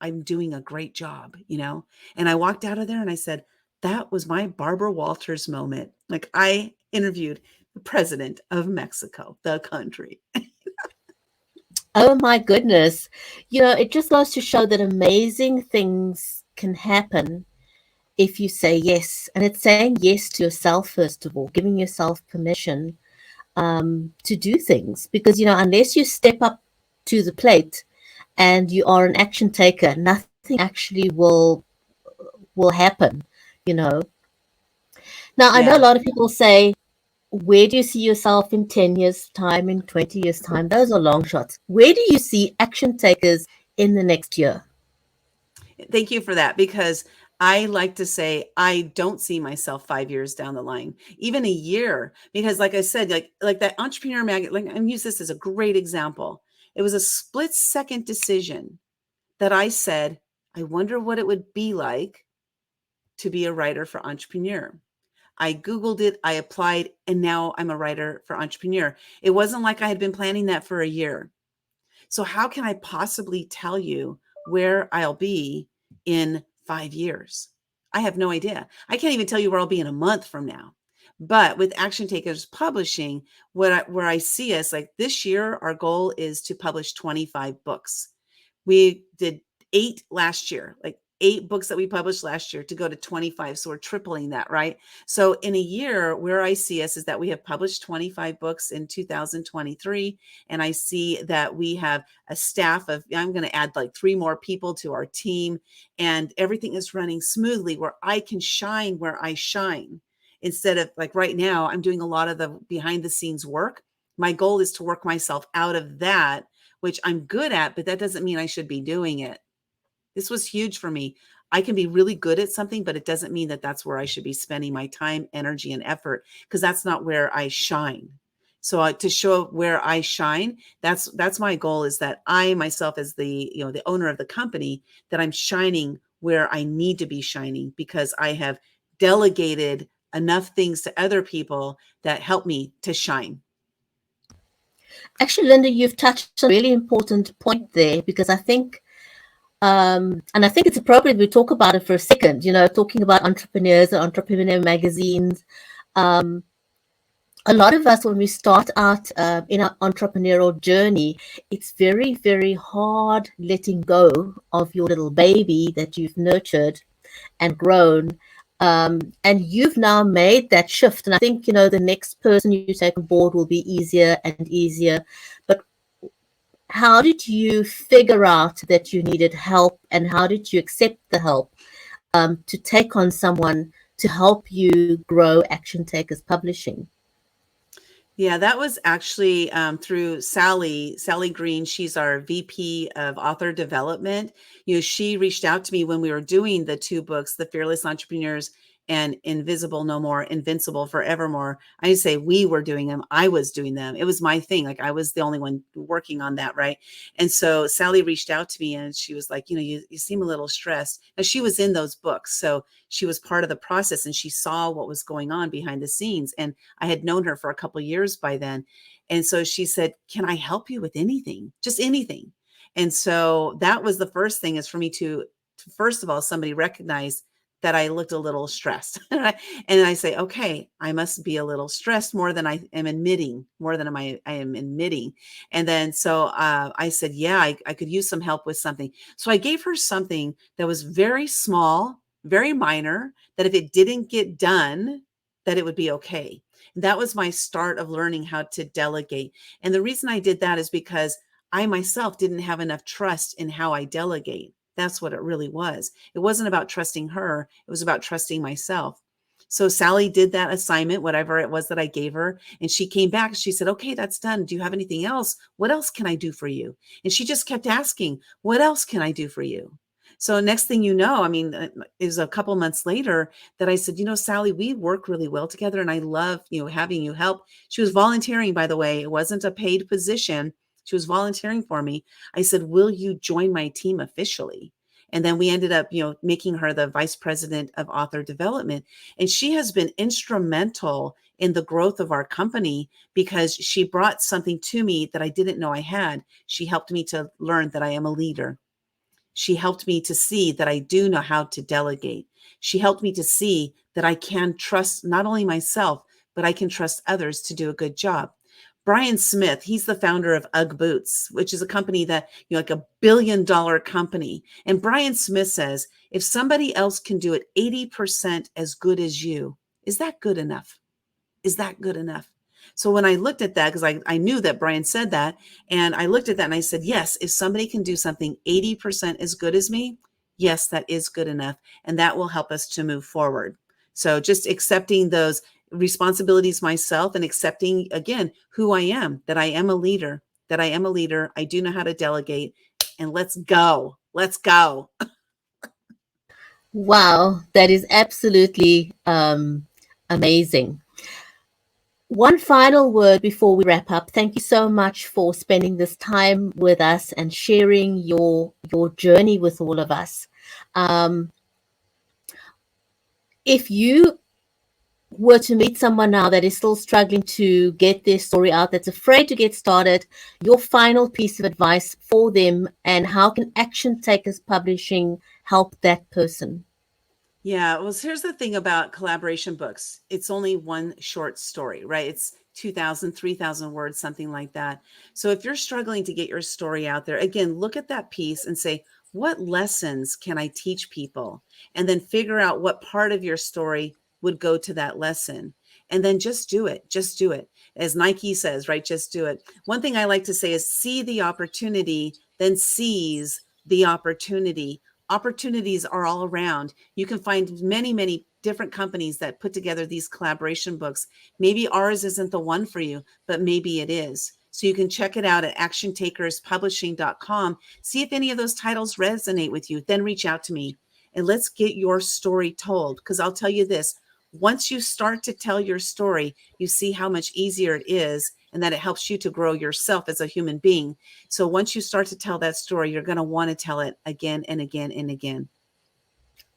I'm doing a great job, And I walked out of there and I said, that was my Barbara Walters moment. Like I interviewed the president of Mexico, the country. Oh my goodness. It just goes to show that amazing things can happen if you say yes. And it's saying yes to yourself, first of all, giving yourself permission to do things. Because, unless you step up to the plate and you are an action taker, nothing actually will happen, you know. Now, I know a Yeah. lot of people say, where do you see yourself in 10 years' time, in 20 years' time? Those are long shots. Where do you see action takers in the next year? Thank you for that, because I like to say I don't see myself 5 years down the line, even a year, because like I said, like that entrepreneur magazine, like I'm use this as a great example. It was a split second decision that I said, I wonder what it would be like to be a writer for Entrepreneur. I Googled it, I applied, and now I'm a writer for Entrepreneur. It wasn't like I had been planning that for a year. So how can I possibly tell you where I'll be in 5 years? I have no idea. I can't even tell you where I'll be in a month from now. But with Action Takers Publishing, where I see us, like this year, our goal is to publish 25 books. We did 8 last year, like 8 books that we published last year to go to 25. So we're tripling that, right? So in a year, where I see us is that we have published 25 books in 2023. And I see that we have a staff of, I'm going to add like 3 more people to our team, and everything is running smoothly where I can shine where I shine. Instead of like right now, I'm doing a lot of the behind the scenes work. My goal is to work myself out of that, which I'm good at, but that doesn't mean I should be doing it. This was huge for me. I can be really good at something, but it doesn't mean that that's where I should be spending my time, energy, and effort, because that's not where I shine. So to show where I shine, that's my goal, is that I myself, as the owner of the company, that I'm shining where I need to be shining, because I have delegated enough things to other people that help me to shine. Actually, Lynda, you've touched on a really important point there, because I think, and I think it's appropriate we talk about it for a second, talking about entrepreneurs and entrepreneur magazines. A lot of us, when we start out in our entrepreneurial journey, it's very, very hard letting go of your little baby that you've nurtured and grown. And you've now made that shift. And I think, the next person you take on board will be easier and easier. But how did you figure out that you needed help, and how did you accept the help to take on someone to help you grow Action Takers Publishing? Yeah, that was actually through Sally Green. She's our VP of author development. She reached out to me when we were doing the 2 books, The Fearless Entrepreneurs and Invisible No More, Invincible Forevermore. I didn't say we were doing them. I was doing them. It was my thing. Like I was the only one working on that, right? And so Sally reached out to me and she was like, you seem a little stressed. Now she was in those books. So she was part of the process and she saw what was going on behind the scenes. And I had known her for a couple of years by then. And so she said, can I help you with anything? Just anything. And so that was the first thing, is for me to first of all, somebody recognized that I looked a little stressed. And I say, okay, I must be a little stressed more than I am admitting, more than I am admitting. And then, so I said, yeah, I could use some help with something. So I gave her something that was very small, very minor, that if it didn't get done, that it would be okay. That was my start of learning how to delegate. And the reason I did that is because I myself didn't have enough trust in how I delegate. That's what it really was. It wasn't about trusting her. It was about trusting myself. So Sally did that assignment, whatever it was that I gave her. And she came back. She said, okay, that's done. Do you have anything else? What else can I do for you? And she just kept asking, what else can I do for you? So next thing you know, I mean, it was a couple months later that I said, Sally, we work really well together and I love, having you help. She was volunteering, by the way. It wasn't a paid position. She was volunteering for me. I said, will you join my team officially? And then we ended up, making her the vice president of author development. And she has been instrumental in the growth of our company because she brought something to me that I didn't know I had. She helped me to learn that I am a leader. She helped me to see that I do know how to delegate. She helped me to see that I can trust not only myself, but I can trust others to do a good job. Brian Smith, he's the founder of UGG Boots, which is a company that, like $1 billion company. And Brian Smith says, if somebody else can do it 80% as good as you, is that good enough? Is that good enough? So when I looked at that, because I knew that Brian said that, and I looked at that and I said, yes, if somebody can do something 80% as good as me, yes, that is good enough. And that will help us to move forward. So just accepting those responsibilities myself and accepting, again, who I am, that I am a leader, I do know how to delegate, and let's go. Let's go. Wow, that is absolutely amazing. One final word before we wrap up. Thank you so much for spending this time with us and sharing your journey with all of us. If you were to meet someone now that is still struggling to get their story out, that's afraid to get started, your final piece of advice for them, and how can Action Takers Publishing help that person? Yeah, well, here's the thing about collaboration books. It's only one short story, right? It's 2,000, 3,000 words, something like that. So if you're struggling to get your story out there, again, look at that piece and say, what lessons can I teach people? And then figure out what part of your story would go to that lesson. And then just do it. Just do it. As Nike says, right? Just do it. One thing I like to say is see the opportunity, then seize the opportunity. Opportunities are all around. You can find many, many different companies that put together these collaboration books. Maybe ours isn't the one for you, but maybe it is. So you can check it out at actiontakerspublishing.com. See if any of those titles resonate with you. Then reach out to me and let's get your story told. Because I'll tell you this, once you start to tell your story, you see how much easier it is and that it helps you to grow yourself as a human being. So once you start to tell that story, you're going to want to tell it again and again and again.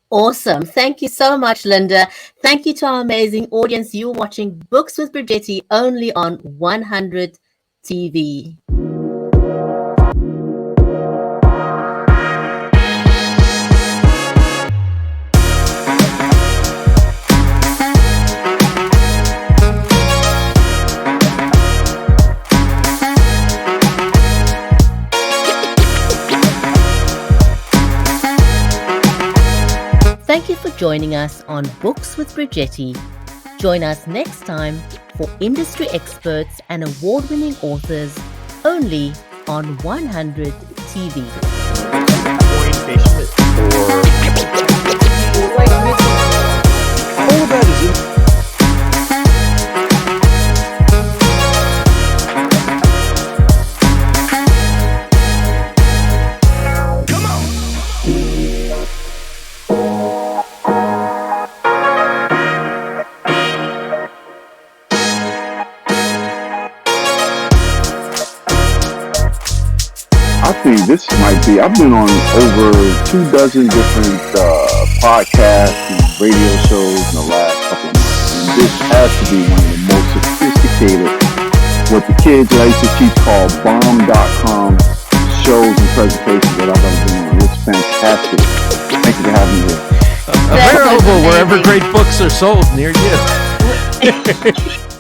Awesome. Thank you so much, Lynda. Thank you to our amazing audience. You're watching Books with Bridgetti only on 100 TV. Thank you for joining us on Books with Bridgetti. Join us next time for industry experts and award-winning authors only on 100 TV. Orientation is all that is in This might be, I've been on over 24 different podcasts and radio shows in the last couple of months. And this has to be one of the most sophisticated, what the kids that I used to teach called bomb.com shows and presentations that I've ever been on. It's fantastic. Thank you for having me here. Available wherever great books are sold near you.